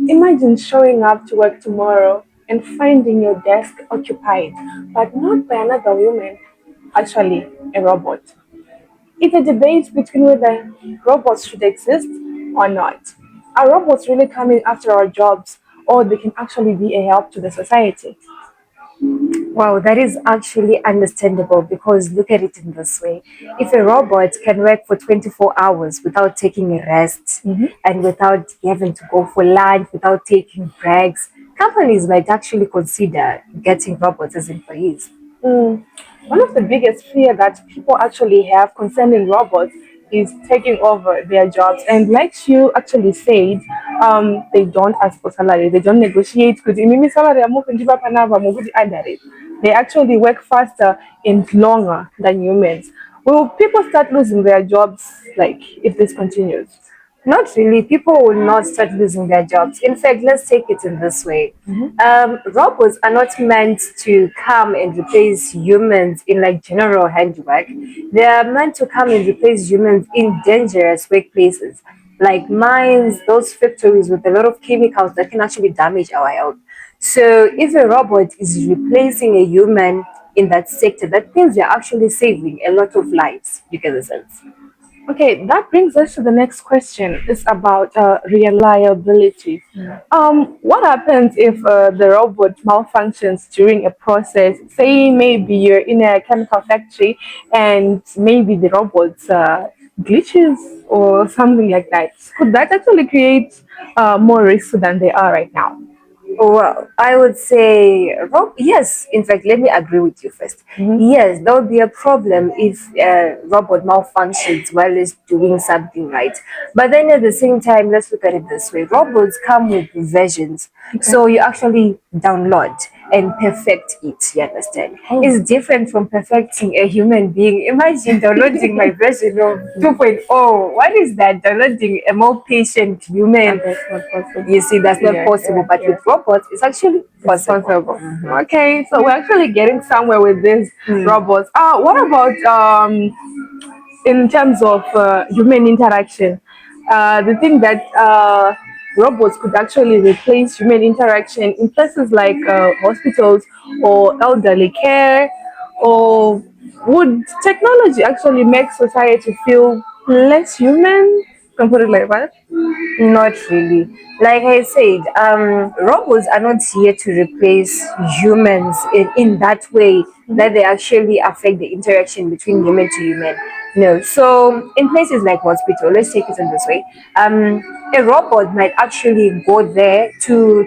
Imagine showing up to work tomorrow and finding your desk occupied, but not by another woman, actually a robot. It's a debate between whether robots should exist or not. Are robots really coming after our jobs, or they can actually be a help to the society? Wow, that is actually understandable because look at it in this way. If a robot can work for 24 hours without taking a rest and without having to go for lunch, without taking breaks, companies might actually consider getting robots as employees. Mm. One of the biggest fear that people actually have concerning robots is taking over their jobs. And like you actually said, they don't ask for salary, they don't negotiate. Because in salary, they actually work faster and longer than humans. Will people start losing their jobs like if this continues? Not really. People will not start losing their jobs. In fact, let's take it in this way. Robots are not meant to come and replace humans in like general handwork. They are meant to come and replace humans in dangerous workplaces, like mines, those factories with a lot of chemicals that can actually damage our health. So if a robot is replacing a human in that sector, that means they're actually saving a lot of lives. You get the sense? Okay, that brings us to the next question. It's about reliability. What happens if the robot malfunctions during a process? Say maybe you're in a chemical factory and maybe the robot glitches or something like that. Could that actually create more risks than they are right now? Well, I would say, yes. In fact, let me agree with you first. Yes, there would be a problem if a robot malfunctions while it's doing something right. But then at the same time, let's look at it this way: robots come with versions, Okay. so you actually download and perfect it. You understand? Oh, It's different from perfecting a human being. Imagine downloading my version of 2.0. What is that? Downloading a more patient human. and that's not possible. You see, that's not Yeah, possible, yeah, but yeah. with robots, it's actually It's possible. possible. Okay, so we're actually getting somewhere with these robots. What about in terms of human interaction? The thing that robots could actually replace human interaction in places like hospitals or elderly care, or would technology actually make society feel less human? Can put it like that. Not really. Like I said, robots are not here to replace humans in that way that they actually affect the interaction between human to human. No. So in places like hospital, let's take it in this way. A robot might actually go there to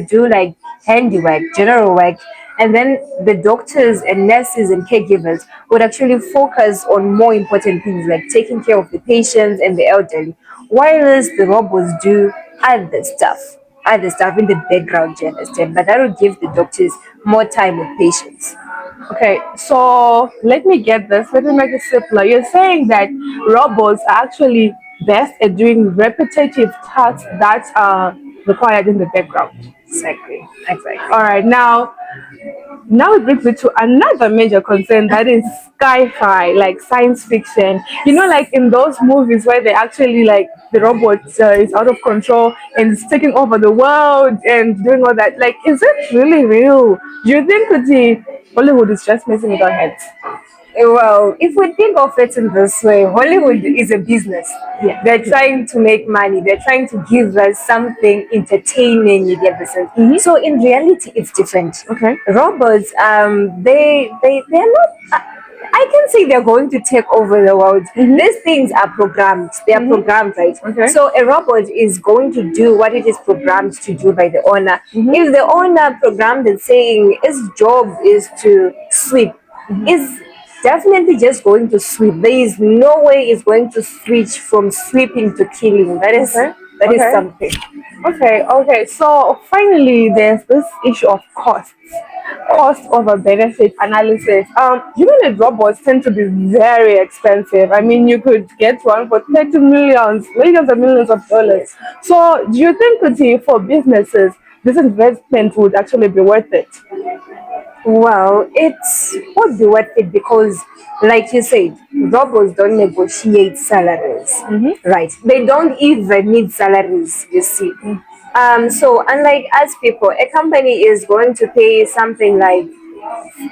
do like handiwork, general work, and then the doctors and nurses and caregivers would actually focus on more important things like taking care of the patients and the elderly, while the robots do other stuff in the background, you understand? But that will give the doctors more time with patients. Okay, so let me get this. Let me make it simpler. You're saying that robots are actually best at doing repetitive tasks that are required in the background. Exactly, exactly. All right, now it brings me to another major concern that is sci-fi, like science fiction. You know, like in those movies where they actually like the robot is out of control and is taking over the world and doing all that. Like, is it really real? Do you think the Hollywood is just messing with our heads? Well, if we think of it in this way, Hollywood is a business. Yeah. They're trying to make money. They're trying to give us something entertaining. You get the sense. So in reality, it's different. Okay. Robots, they're not. I can say they're going to take over the world. These things are programmed. They are programmed, right? Okay. So a robot is going to do what it is programmed to do by the owner. If the owner programmed it saying his job is to sweep, is definitely just going to sweep. There is no way it's going to switch from sweeping to killing. Okay. That is Okay. something. Okay. So finally, there's this issue of costs, cost over benefit analysis. Humanoid robots tend to be very expensive. I mean, you could get one for 30 millions and millions of dollars. So, do you think that for businesses, this investment would actually be worth it? Well, it would be worth it because, like you said, robots don't negotiate salaries, right? They don't even need salaries, you see. So unlike us people, a company is going to pay something like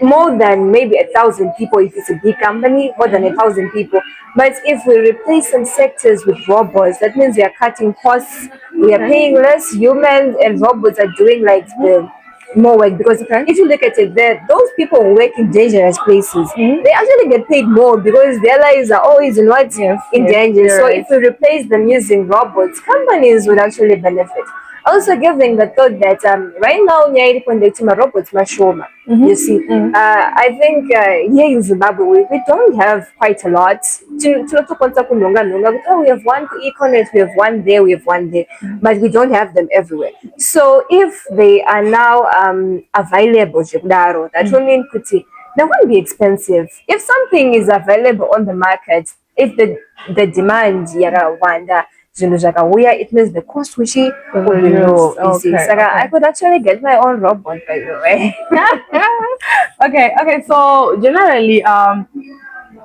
more than maybe 1,000 people if it's a big company, more than 1,000 people. But if we replace some sectors with robots, that means we are cutting costs, we are Okay. paying less humans, and robots are doing like the more work. Because Okay. if you look at it, there those people who work in dangerous places, they Mm-hmm. actually get paid more because their lives are always in what, Yes, in yes, danger. you're So if right. we replace them using robots, companies would actually benefit. Also giving the thought that right now nyaya iri robots mashoma. You see, Mm-hmm. Mm-hmm. I think here in Zimbabwe we don't have quite a lot. Oh, we have one econet, we have one there, we have one there, but we don't have them everywhere. So if they are now available, that will mean kuti they won't be expensive. If something is available on the market, if the demand yarawanda zvinhu zvakauya, it means the cost which will be low. Low. You see, Okay, so I okay. could actually get my own robot, by the way. Okay, okay. So generally,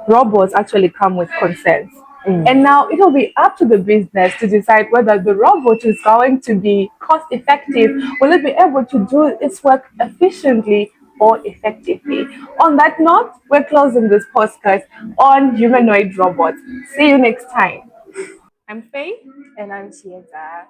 robots actually come with consents. And now it will be up to the business to decide whether the robot is going to be cost effective. Will it be able to do its work efficiently or effectively? On that note, we're closing this podcast on humanoid robots. See you next time. I'm Faye. And I'm Chieta.